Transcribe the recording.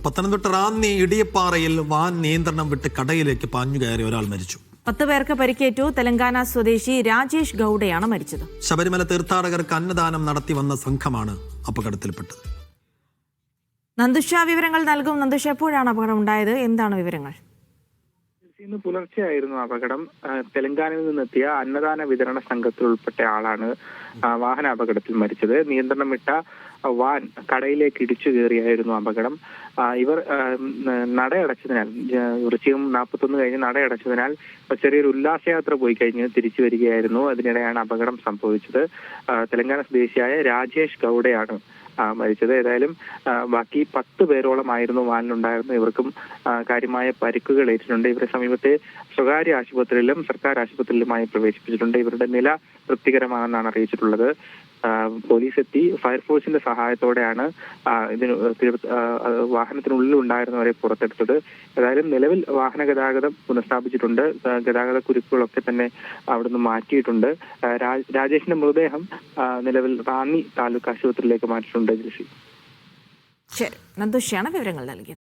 Pathanamthitta Ranni ഇടിയപ്പാറയിൽ van നിയന്ത്രണം വിട്ട് കടയിലേക്ക് പാഞ്ഞു കയറി ഒരാൾ മരിച്ചു. 10 പേർക്ക് പരിക്കേറ്റു. തെലങ്കാന സ്വദേശി രാജേഷ് ഗൌഡയാണ് മരിച്ചത്. ശബരിമല തീർത്ഥാടകർക്ക് അന്നദാനം നടത്തി വന്ന സംഘമാണ് അപകടത്തിൽപ്പെട്ടത്. നന്ദുഷ വിവരങ്ങൾ നൽകും. നന്ദുഷ, എപ്പോഴാണ് അപകടം ഉണ്ടായത്? എന്താണ് വിവരങ്ങൾ? ഇന്ന് പുലർച്ചെയായിരുന്നു അപകടം. തെലങ്കാനയിൽ നിന്നെത്തിയ അന്നദാന വിതരണ സംഘത്തിൽ ഉൾപ്പെട്ട ആളാണ് വാഹന അപകടത്തിൽ മരിച്ചത്. നിയന്ത്രണം വിട്ട വാൻ കടയിലേക്ക് ഇടിച്ചു കയറിയായിരുന്നു അപകടം. ഇവർ നടയടച്ചതിനാൽ, വൃശ്ചികം 41 കഴിഞ്ഞ് നടയടച്ചതിനാൽ ചെറിയൊരു ഉല്ലാസയാത്ര പോയി കഴിഞ്ഞ് തിരിച്ചു വരികയായിരുന്നു. അതിനിടെയാണ് അപകടം സംഭവിച്ചത്. തെലങ്കാന സ്വദേശിയായ രാജേഷ് ഗൌഡയാണ് മരിച്ചത്. ഏതായാലും ബാക്കി 10 പേരോളമായിരുന്നു വാനിലുണ്ടായിരുന്നു. ഇവർക്കും കാര്യമായ പരിക്കുകൾ ഏറ്റിട്ടുണ്ട്. ഇവരെ സമീപത്തെ സ്വകാര്യ ആശുപത്രിയിലും സർക്കാർ ആശുപത്രിയിലുമായി പ്രവേശിപ്പിച്ചിട്ടുണ്ട്. ഇവരുടെ നില തൃപ്തികരമാണെന്നാണ് അറിയിച്ചിട്ടുള്ളത്. പോലീസ് എത്തി ഫയർഫോഴ്സിന്റെ സഹായത്തോടെയാണ് വാഹനത്തിനുള്ളിൽ ഉണ്ടായിരുന്നവരെ പുറത്തെടുത്തത്. ഏതായാലും നിലവിൽ വാഹന ഗതാഗതം പുനഃസ്ഥാപിച്ചിട്ടുണ്ട്. ഗതാഗത കുരുക്കുകളൊക്കെ തന്നെ അവിടുന്ന് മാറ്റിയിട്ടുണ്ട്. രാജേഷിന്റെ മൃതദേഹം നിലവിൽ റാന്നി താലൂക്ക് ആശുപത്രിയിലേക്ക് മാറ്റിയിട്ടുണ്ട്. ശരി, നന്ദുഷയാണ് വിവരങ്ങൾ നൽകിയത്.